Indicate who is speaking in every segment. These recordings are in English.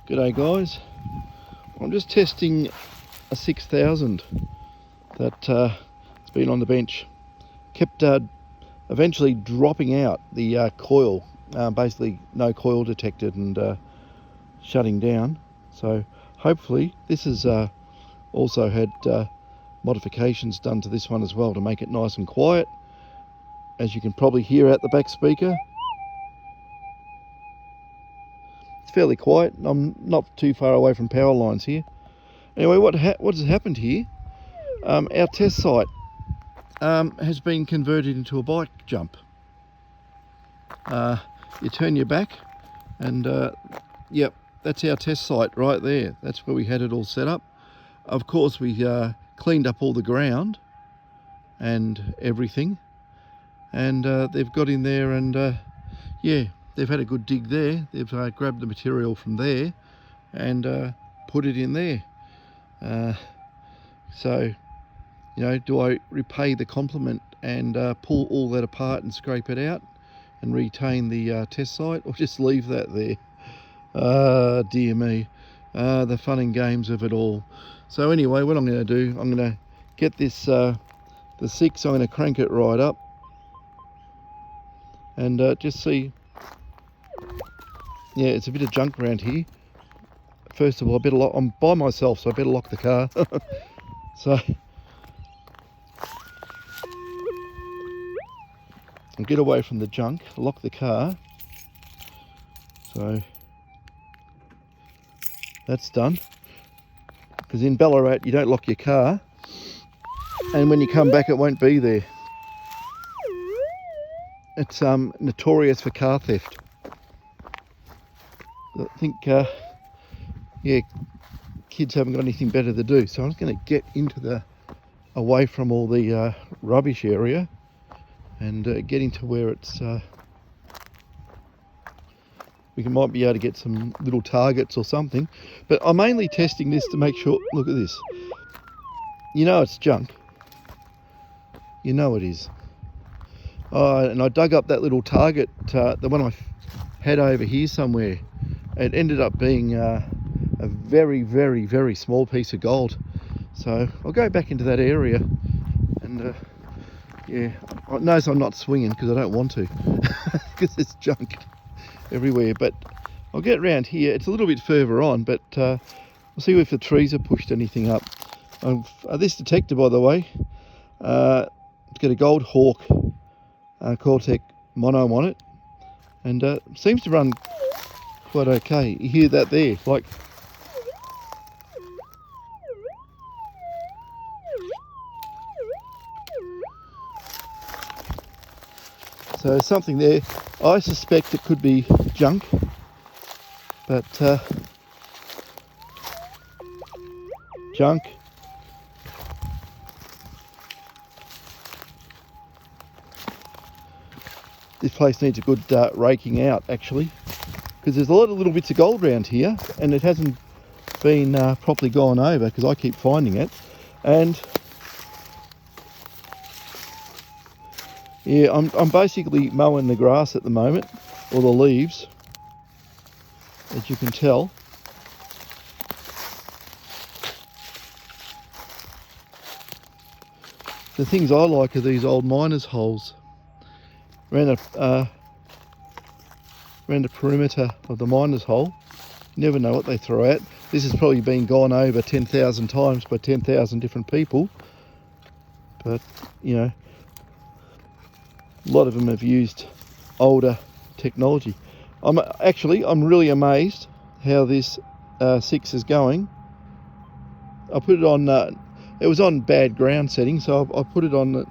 Speaker 1: G'day guys, I'm just testing a 6000 that it's been on the bench. Kept eventually dropping out the coil, basically no coil detected and shutting down. So hopefully this has also had modifications done to this one as well to make it nice and quiet. As you can probably hear out the back speaker, it's fairly quiet. I'm not too far away from power lines here. Anyway, what has happened here, our test site has been converted into a bike jump. You turn your back and yep, that's our test site right there. That's where we had it all set up. Of course, we cleaned up all the ground and everything, and they've got in there and yeah, they've had a good dig there. They've grabbed the material from there and put it in there. So, you know, do I repay the compliment and pull all that apart and scrape it out and retain the test site, or just leave that there? Dear me, the fun and games of it all. So anyway, what I'm going to do, I'm going to get this, the 6, I'm going to crank it right up and just see. Yeah, it's a bit of junk around here. First of all, I better lock, I'm by myself, so I better lock the car. So I'll get away from the junk, lock the car. So that's done. Because in Ballarat, you don't lock your car, and when you come back, it won't be there. It's notorious for car theft. I think, yeah, kids haven't got anything better to do, so I'm just going to get into away from all the rubbish area and get into where it's we might be able to get some little targets or something. But I'm mainly testing this to make sure. Look at this. You know it's junk. You know it is. And I dug up that little target, the one I had over here somewhere. It ended up being a very, very, very small piece of gold. So I'll go back into that area and yeah, notice I'm not swinging because I don't want to, because there's junk everywhere. But I'll get around here. It's a little bit further on, but we'll see if the trees have pushed anything up. This detector, by the way, it's got a Gold Hawk Cortec mono on it, and seems to run quite okay. You hear that there, like so something there. I suspect it could be junk, but junk. This place needs a good raking out, actually, because there's a lot of little bits of gold around here and it hasn't been properly gone over, because I keep finding it. And yeah, I'm basically mowing the grass at the moment, or the leaves, as you can tell. The things I like are these old miners' holes around the perimeter of the miner's hole. You never know what they throw out. This has probably been gone over 10,000 times by 10,000 different people, but you know, a lot of them have used older technology. I'm really amazed how this 6 is going. I put it on, it was on bad ground setting, so I put it on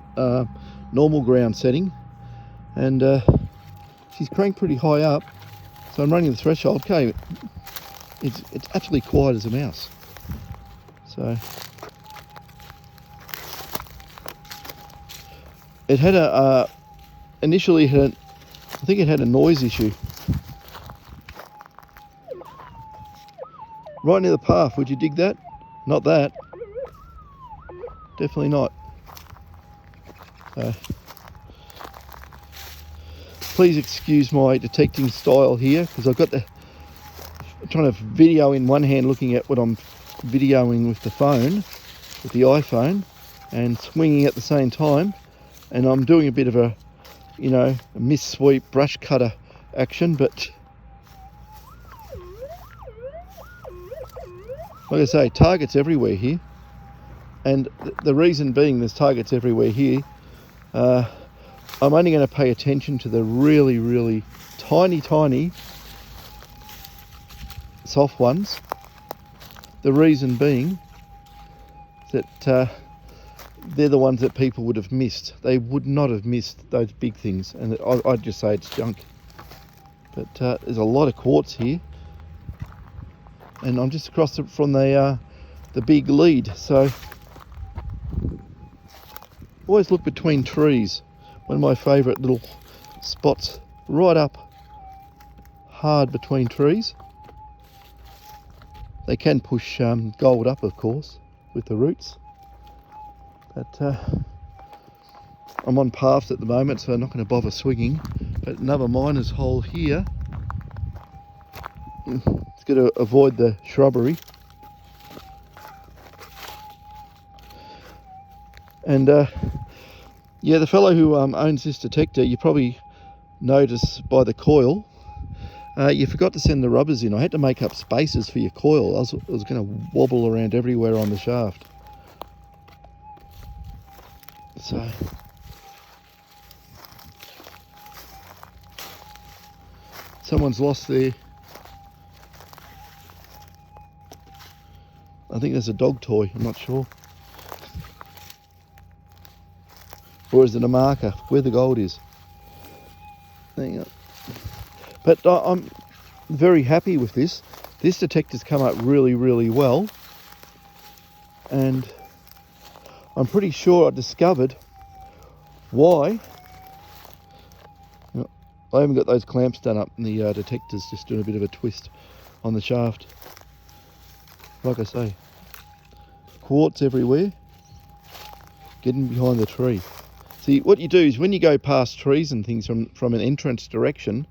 Speaker 1: normal ground setting, and she's cranked pretty high up, so I'm running the threshold. Okay, it's actually quiet as a mouse. So it had a initially I think it had a noise issue right near the path. Would you dig that? Not that. Definitely not. Please excuse my detecting style here, because I've got the trying to video in one hand, looking at what I'm videoing with the phone, with the iPhone, and swinging at the same time. And I'm doing a bit of a, you know, a mist sweep brush cutter action, but like I say, targets everywhere here. And the reason being there's targets everywhere here, I'm only going to pay attention to the really, really tiny soft ones. The reason being that they're the ones that people would have missed. They would not have missed those big things, and I'd just say it's junk. But there's a lot of quartz here, and I'm just across from the big lead, so always look between trees. One of my favourite little spots, right up hard between trees. They can push gold up, of course, with the roots. But I'm on paths at the moment, so I'm not going to bother swinging. But another miner's hole here. It's got to avoid the shrubbery. And yeah, the fellow who owns this detector, you probably notice by the coil, you forgot to send the rubbers in. I had to make up spaces for your coil. I was going to wobble around everywhere on the shaft. So someone's lost their, I think there's a dog toy, I'm not sure. Or is it a marker where the gold is? Hang on. But I'm very happy with this. This detector's come up really, really well. And I'm pretty sure I discovered why. I haven't got those clamps done up, and the detector's just doing a bit of a twist on the shaft. Like I say, quartz everywhere, getting behind the tree. See, what you do is when you go past trees and things from an entrance direction,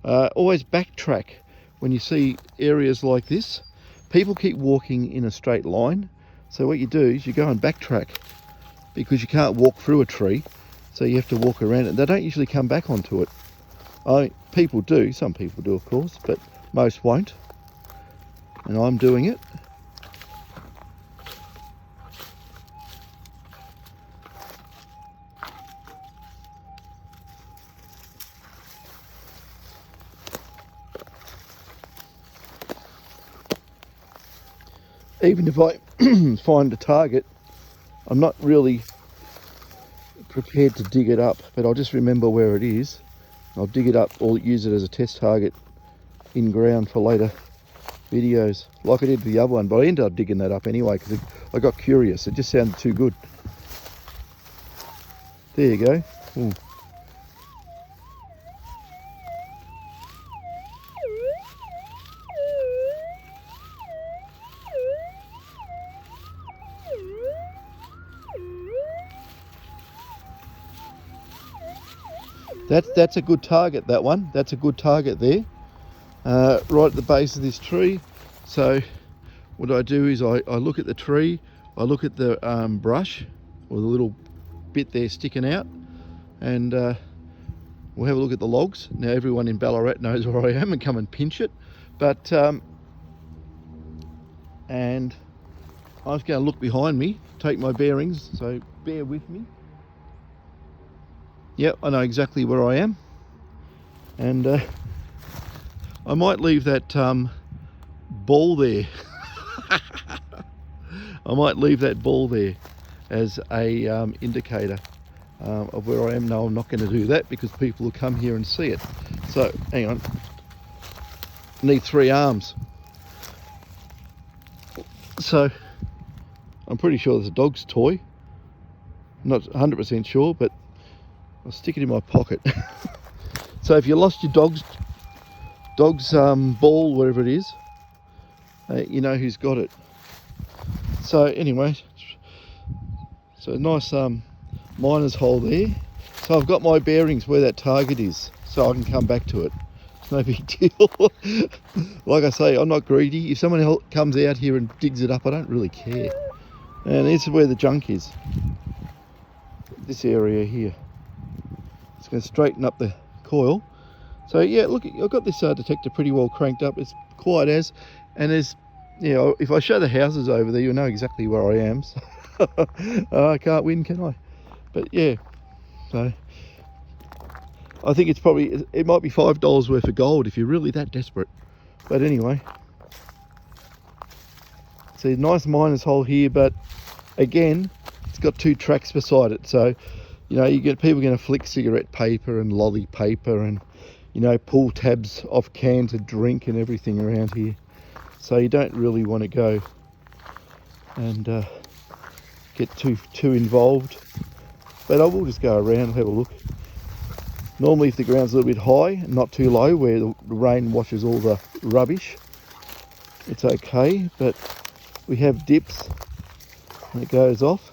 Speaker 1: always backtrack when you see areas like this. People keep walking in a straight line, so what you do is you go and backtrack, because you can't walk through a tree, so you have to walk around it. They don't usually come back onto it. People do, some people do of course, but most won't, and I'm doing it. Even if I find a target, I'm not really prepared to dig it up, but I'll just remember where it is. I'll dig it up or use it as a test target in ground for later videos, like I did with the other one. But I ended up digging that up anyway because I got curious. It just sounded too good. There you go. Ooh. That's a good target, that one. That's a good target there, right at the base of this tree. So what I do is I look at the tree, I look at the brush, or the little bit there sticking out, and we'll have a look at the logs. Now everyone in Ballarat knows where I am, and come and pinch it. But and I'm just going to look behind me, take my bearings, so bear with me. Yep, I know exactly where I am, and I might leave that ball there. I might leave that ball there as a indicator of where I am. No, I'm not going to do that because people will come here and see it. So hang on, I need 3 arms. So I'm pretty sure there's a dog's toy. I'm not 100% sure, but I'll stick it in my pocket. So if you lost your dog's ball, whatever it is, you know who's got it. So anyway, so a nice miner's hole there. So I've got my bearings where that target is, so I can come back to it. No big deal. Like I say, I'm not greedy. If someone else comes out here and digs it up, I don't really care. And this is where the junk is. This area here. It's going to straighten up the coil. So yeah, look, I've got this detector pretty well cranked up. It's quiet as, and there's, you know, if I show the houses over there, you'll know exactly where I am. So I can't win, can I? But yeah, so I think it's probably, it might be $5 worth of gold if you're really that desperate. But anyway, see, nice miner's hole here, but again, it's got 2 tracks beside it. So, you know, you get people going to flick cigarette paper and lolly paper and, you know, pull tabs off cans of drink and everything around here. So you don't really want to go and get too involved. But I will just go around and have a look. Normally if the ground's a little bit high and not too low where the rain washes all the rubbish, it's okay, but we have dips and it goes off.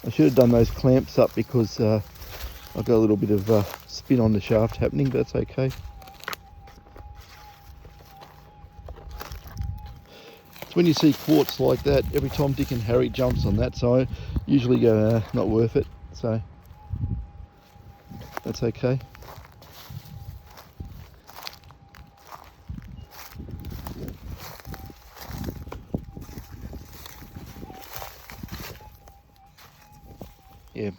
Speaker 1: I should have done those clamps up because I've got a little bit of spin on the shaft happening, but that's okay. It's when you see quartz like that, every Tom, Dick and Harry jumps on that, so I usually go, not worth it, so that's okay. Yeah,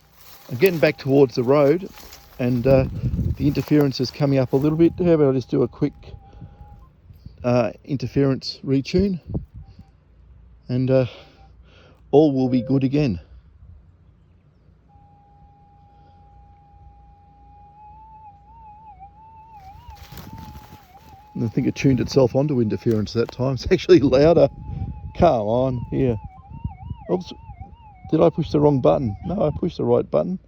Speaker 1: I'm getting back towards the road and the interference is coming up a little bit. How about I just do a quick interference retune and all will be good again. And I think it tuned itself onto interference that time. It's actually louder. Come on, here. Oops. Did I push the wrong button? No, I pushed the right button.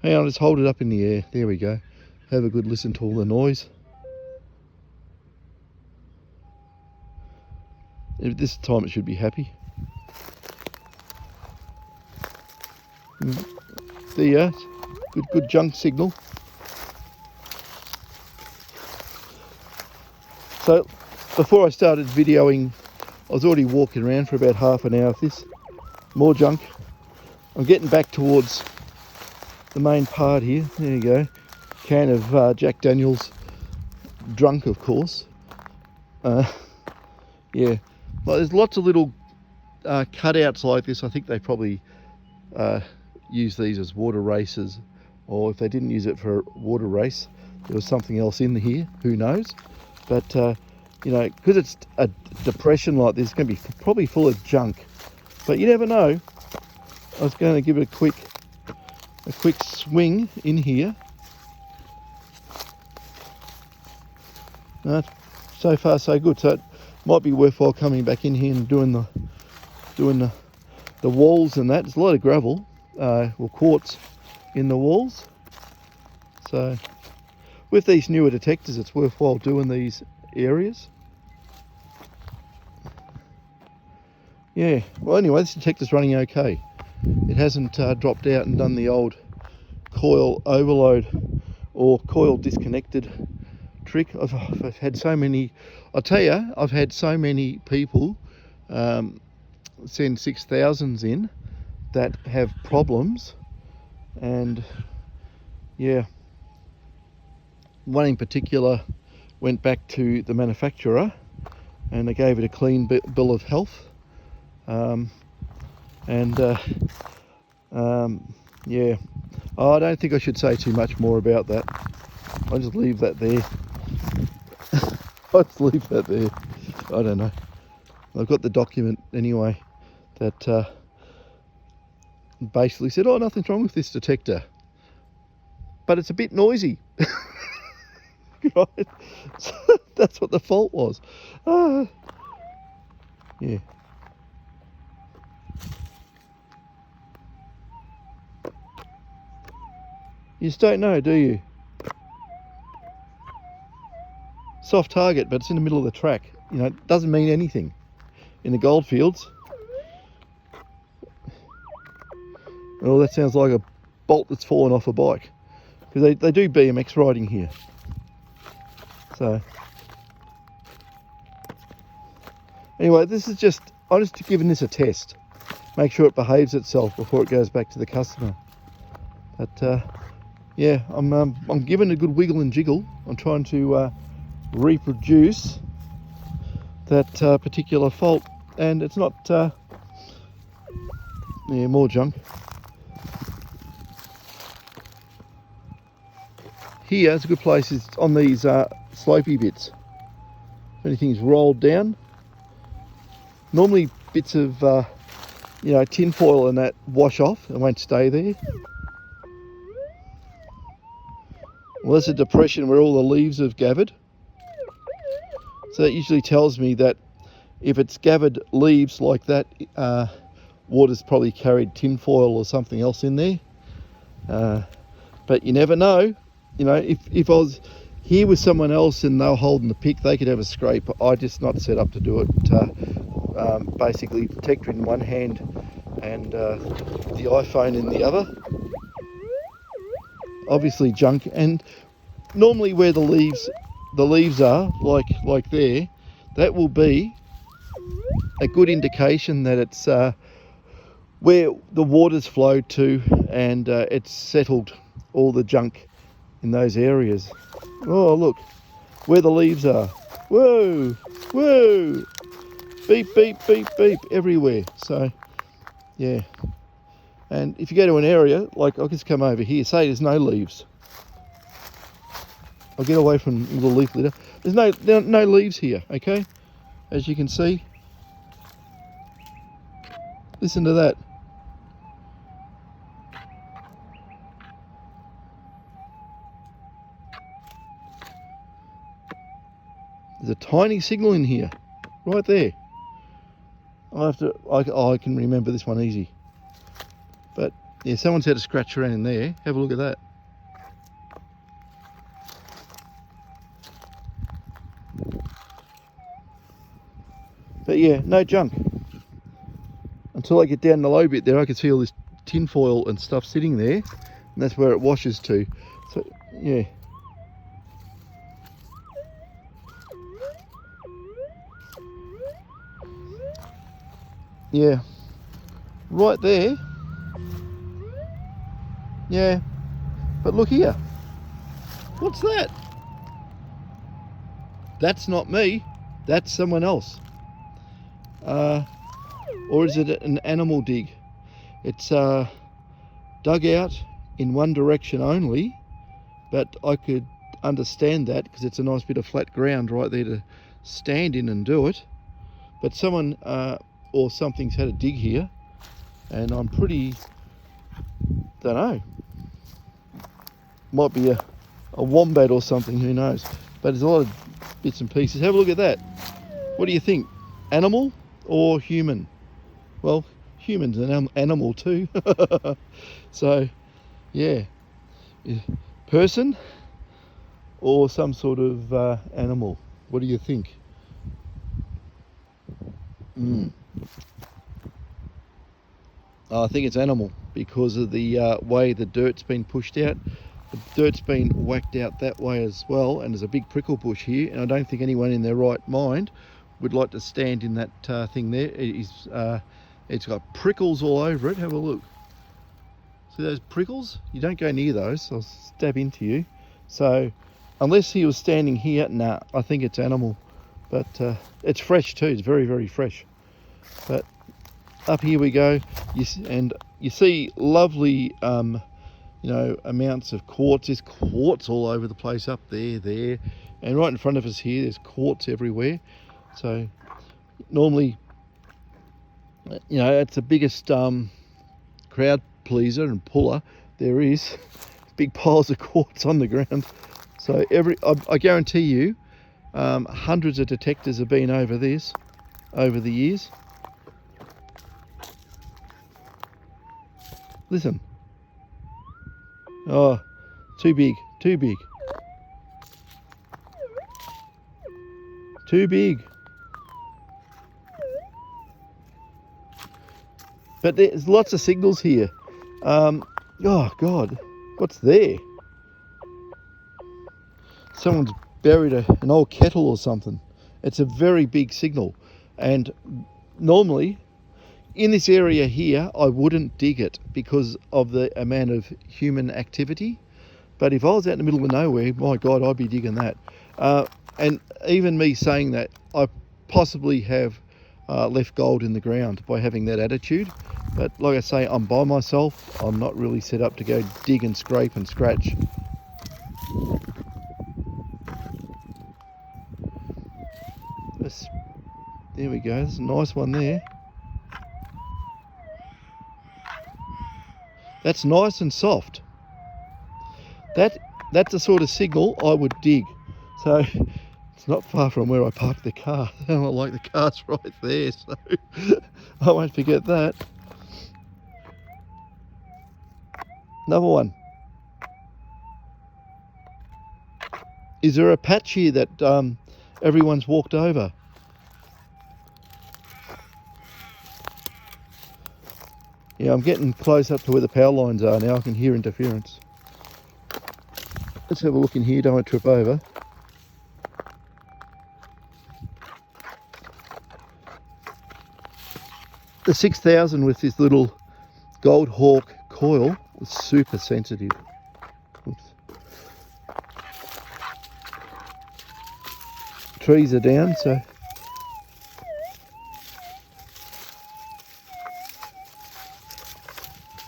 Speaker 1: Hang on, just hold it up in the air. There we go. Have a good listen to all the noise. This time it should be happy. There you are. Good junk signal. So before I started videoing, I was already walking around for about half an hour with this. More junk. I'm getting back towards the main part here. There you go. Can of Jack Daniels, drunk of course. Yeah, well, there's lots of little cutouts like this. I think they probably use these as water races, or if they didn't use it for a water race, there was something else in here, who knows. But you know, because it's a depression like this, it's going to be probably full of junk, but you never know. I was going to give it a quick swing in here. No, so far so good. So it might be worthwhile coming back in here and doing the walls and that. There's a lot of gravel, or quartz in the walls. So with these newer detectors, it's worthwhile doing these areas. Yeah. Well, anyway, this detector's running okay. It hasn't dropped out and done the old coil overload or coil disconnected trick. I've had so many, I tell you, I've had so many people send 6000s in that have problems, and yeah, one in particular went back to the manufacturer and they gave it a clean bill of health. Yeah, I don't think I should say too much more about that. I'll just leave that there. I'll just leave that there. I don't know. I've got the document anyway that basically said, oh, nothing's wrong with this detector, but it's a bit noisy. Right? So that's what the fault was. Yeah. You just don't know, do you? Soft target, but it's in the middle of the track. You know, it doesn't mean anything in the goldfields. Oh, that sounds like a bolt that's fallen off a bike. Because they do BMX riding here. So, anyway, this is just, I'm just giving this a test. Make sure it behaves itself before it goes back to the customer. But yeah, I'm giving it a good wiggle and jiggle. I'm trying to reproduce that particular fault, and it's not, yeah, more junk. Here, it's a good place, is on these slopey bits. If anything's rolled down, normally bits of you know, tin foil and that wash off and won't stay there. Well, that's a depression where all the leaves have gathered. So that usually tells me that if it's gathered leaves like that, water's probably carried tin foil or something else in there. But you never know. You know, if I was here with someone else and they were holding the pick, they could have a scrape. I just not set up to do it. Basically, detector in one hand and the iPhone in the other. Obviously junk, and normally where the leaves are, like there, that will be a good indication that it's where the water's flowed to, and it's settled all the junk in those areas. Oh, look where the leaves are. Whoa, whoa, beep, beep, beep, beep everywhere. So yeah, and if you go to an area, like I'll just come over here, say there's no leaves. I'll get away from a little leaf litter. There's no leaves here, okay? As you can see. Listen to that. There's a tiny signal in here, right there. I can remember this one easy. But yeah, someone's had a scratch around in there. Have a look at that. But yeah, no junk. Until I get down the low bit there, I can see all this tin foil and stuff sitting there, and that's where it washes to. So yeah. Yeah, right there. Yeah, but look here. What's that? That's not me. That's someone else. Or is it an animal dig? It's dug out in one direction only, but I could understand that because it's a nice bit of flat ground right there to stand in and do it. But someone or something's had a dig here, and I'm pretty, don't know, might be a wombat or something, who knows. But there's a lot of bits and pieces. Have a look at that. What do you think? Animal or human? Well, human's an animal too. So yeah, person or some sort of animal. What do you think? I think it's animal because of the way the dirt's been pushed out. The dirt's been whacked out that way as well, and there's a big prickle bush here, and I don't think anyone in their right mind would like to stand in that thing there. It's got prickles all over it. Have a look. See those prickles? You don't go near those, I'll stab into you. So unless he was standing here, nah, I think it's animal. But it's fresh too, it's very, very fresh. But up here we go, and you see lovely you know, amounts of quartz. There's quartz all over the place, up there, and right in front of us here there's quartz everywhere. So normally, you know, it's the biggest crowd pleaser and puller there is. Big piles of quartz on the ground. So I guarantee you hundreds of detectors have been over this over the years. Listen. Oh, too big, too big. Too big. But there's lots of signals here. Oh God, what's there? Someone's buried an old kettle or something. It's a very big signal, and normally in this area here I wouldn't dig it because of the amount of human activity, but if I was out in the middle of nowhere, my God, I'd be digging that. And even me saying that, I possibly have left gold in the ground by having that attitude, but like I say, I'm by myself. I'm not really set up to go dig and scrape and scratch. There we go, there's a nice one there. That's nice and soft. That's the sort of signal I would dig. So it's not far from where I parked the car. I don't like the car's right there, so I won't forget that. Another one. Is there a patch here that everyone's walked over? Yeah, I'm getting close up to where the power lines are now. I can hear interference. Let's have a look in here, don't want to trip over. The 6000 with this little Gold Hawk coil was super sensitive. Oops. Trees are down, so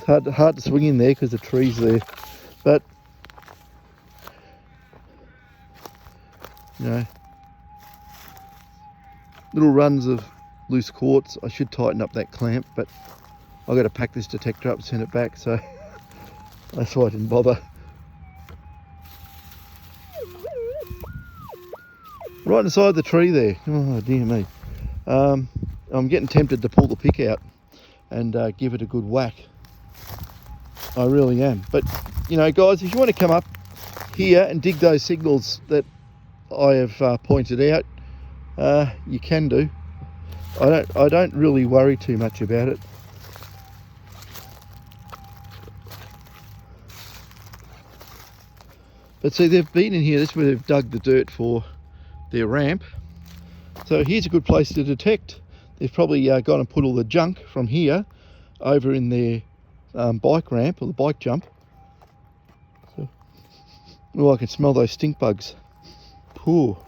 Speaker 1: it's hard to swing in there because the trees are there. But you know, little runs of loose quartz. I should tighten up that clamp, but I've got to pack this detector up and send it back, so that's why I didn't bother. Right inside the tree there. Oh dear me. I'm getting tempted to pull the pick out and give it a good whack. I really am. But you know, guys, if you want to come up here and dig those signals that I have pointed out, you can do. I don't really worry too much about it. But see, they've been in here. This is where they've dug the dirt for their ramp. So here's a good place to detect. They've probably gone and put all the junk from here over in their bike ramp or the bike jump. So, oh, I can smell those stink bugs. Poor.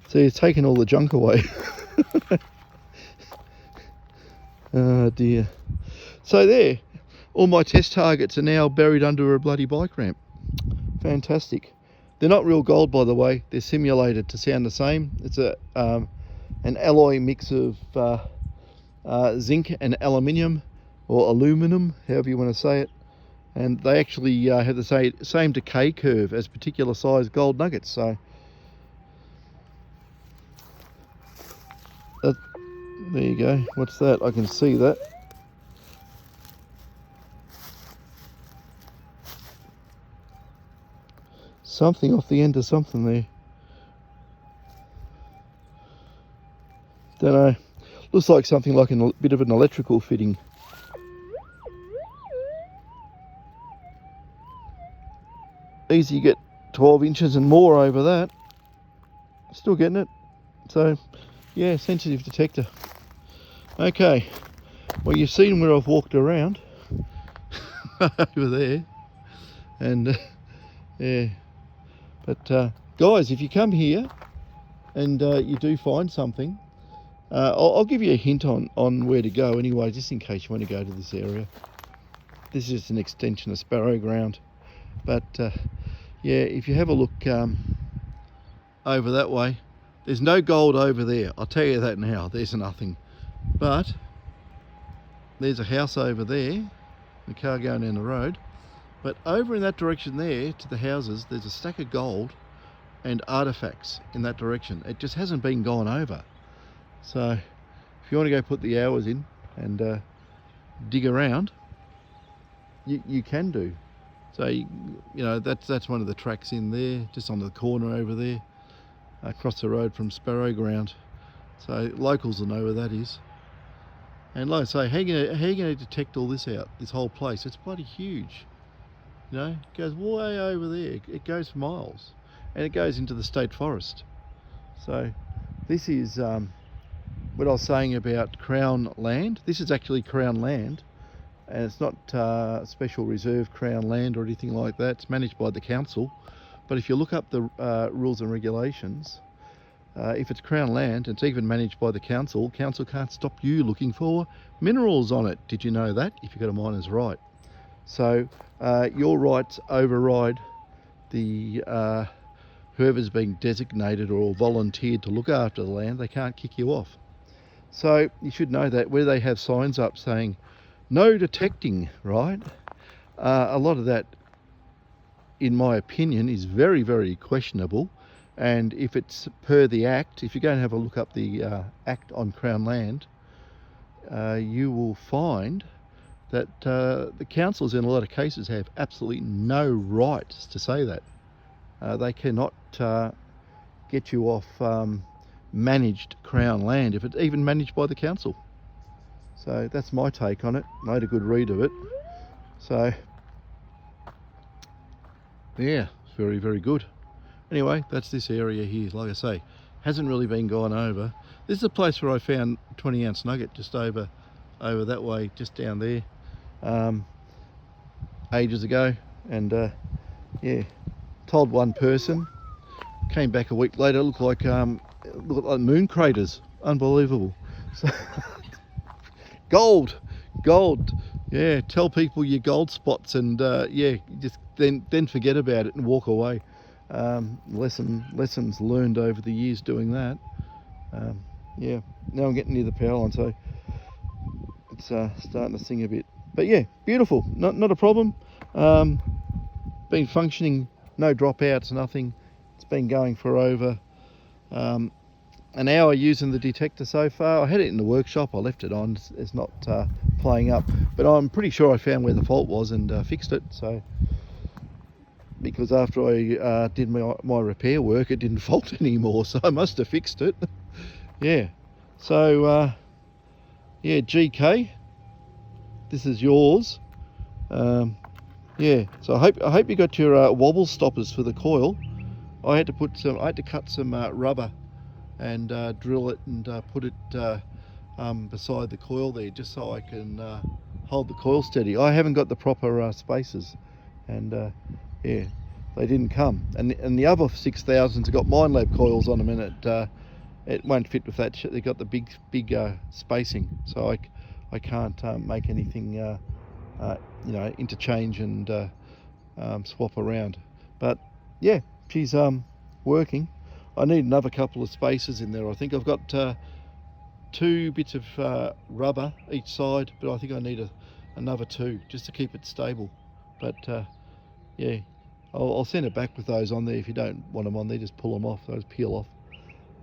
Speaker 1: See, it's taken all the junk away. Oh dear. So there, all my test targets are now buried under a bloody bike ramp. Fantastic. They're not real gold, by the way. They're simulated to sound the same. It's an alloy mix of zinc and aluminium, or aluminum, however you want to say it. And they actually have the same decay curve as particular size gold nuggets. So there you go. What's that? I can see that. Something off the end of something there. Don't know. Looks like something like a bit of an electrical fitting. Easy to get 12 inches and more over that. Still getting it. So yeah, sensitive detector. Okay, well, you've seen where I've walked around over there, and yeah, but guys, if you come here and you do find something, I'll give you a hint on where to go anyway, just in case you want to go to this area. This is just an extension of Sparrow Ground, but yeah, if you have a look over that way, there's no gold over there, I'll tell you that now. There's nothing. But there's a house over there, the car going down the road, but over in that direction there to the houses, there's a stack of gold and artifacts in that direction. It just hasn't been gone over. So if you want to go put the hours in and dig around, you can do. So you know, that's one of the tracks in there, just on the corner over there, across the road from Sparrow Ground. So locals will know where that is. And like I say, how are you going to detect all this out, this whole place? It's bloody huge. You know, it goes way over there. It goes for miles, and it goes into the state forest. So this is what I was saying about Crown land. This is actually Crown land, and it's not special reserve Crown land or anything like that. It's managed by the council. But if you look up the rules and regulations, if it's Crown land, it's even managed by the council, council can't stop you looking for minerals on it. Did you know that? If you've got a miner's right. So your rights override the whoever's been designated or volunteered to look after the land. They can't kick you off. So you should know that where they have signs up saying no detecting, right? A lot of that, in my opinion, is very, very questionable. And if it's per the Act, if you go and have a look up the Act on Crown land, you will find that the councils in a lot of cases have absolutely no rights to say that. They cannot get you off managed Crown land if it's even managed by the council. So that's my take on it. I had a good read of it. So yeah, it's very, very good. Anyway, that's this area here. Like I say, hasn't really been gone over. This is a place where I found 20-ounce nugget just over that way, just down there, ages ago. And yeah, told one person, came back a week later, it looked like moon craters. Unbelievable. So gold, yeah, tell people your gold spots, and yeah, just then forget about it and walk away. Lessons learned over the years doing that. Yeah, now I'm getting near the power line, so it's starting to sing a bit. But yeah, beautiful, not a problem. Been functioning, no dropouts, nothing. It's been going for over an hour using the detector so far. I had it in the workshop, I left it on, it's not playing up, but I'm pretty sure I found where the fault was and fixed it. So because after I did my repair work, it didn't fault anymore, so I must have fixed it. Yeah, so yeah, GK, this is yours. Yeah, so I hope you got your wobble stoppers for the coil. I had to cut some rubber and drill it and put it beside the coil there, just so I can hold the coil steady. I haven't got the proper spaces, and yeah, they didn't come. And the other 6000s got Minelab coils on them, and it won't fit with that. They got the big spacing, so I can't make anything you know, interchange and swap around. But yeah, she's working. I need another couple of spaces in there. I think I've got 2 bits of rubber each side, but I think I need another 2 just to keep it stable. But yeah, I'll send it back with those on there. If you don't want them on there, just pull them off, those peel off,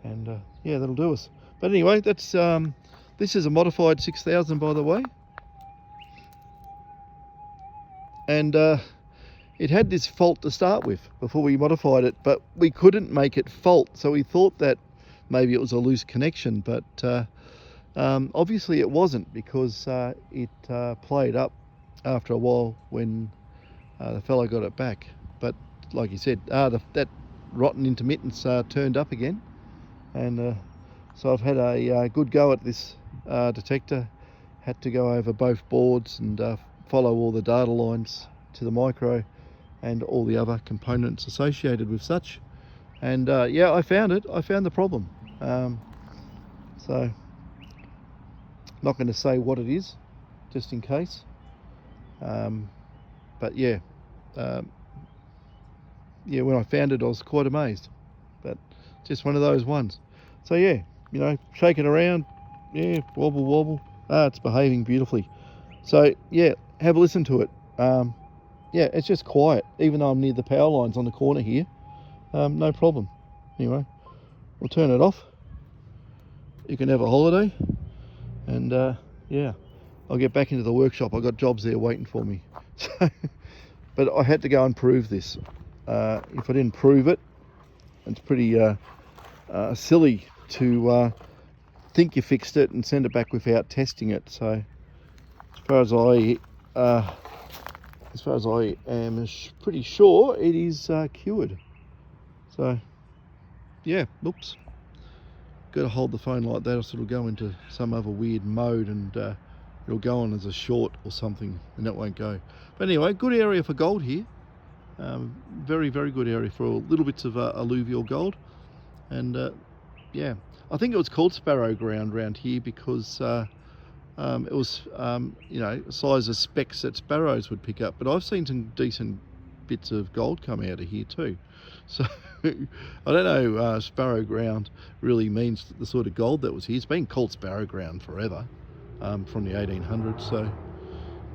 Speaker 1: and yeah, that'll do us. But anyway, that's this is a modified 6000, by the way, and it had this fault to start with before we modified it, but we couldn't make it fault, so we thought that maybe it was a loose connection, but obviously it wasn't, because it played up after a while when the fellow got it back. But like you said, that rotten intermittence turned up again, and so I've had a good go at this detector. Had to go over both boards and follow all the data lines to the micro and all the other components associated with such. And yeah, I found it. I found the problem. So not going to say what it is, just in case. But yeah, yeah, when I found it, I was quite amazed. But just one of those ones. So yeah, you know, shake it around. Yeah, wobble wobble. It's behaving beautifully. So yeah, have a listen to it. Yeah, it's just quiet, even though I'm near the power lines on the corner here. No problem. Anyway, we'll turn it off. You can have a holiday, and yeah, I'll get back into the workshop. I've got jobs there waiting for me. So but I had to go and prove this. If I didn't prove it, it's pretty silly to think you fixed it and send it back without testing it. So as far as I am pretty sure, it is cured. So yeah, oops. Got to hold the phone like that, or it'll go into some other weird mode, and it'll go on as a short or something, and that won't go. But anyway, good area for gold here. Very, very good area for little bits of alluvial gold. And yeah, I think it was called sparrow ground around here because it was, you know, size of specks that sparrows would pick up. But I've seen some decent bits of gold come out of here too. So I don't know, sparrow ground really means the sort of gold that was here. It's been called sparrow ground forever, from the 1800s. So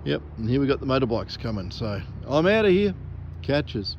Speaker 1: yep, and here we got the motorbikes coming. So I'm out of here. Catches.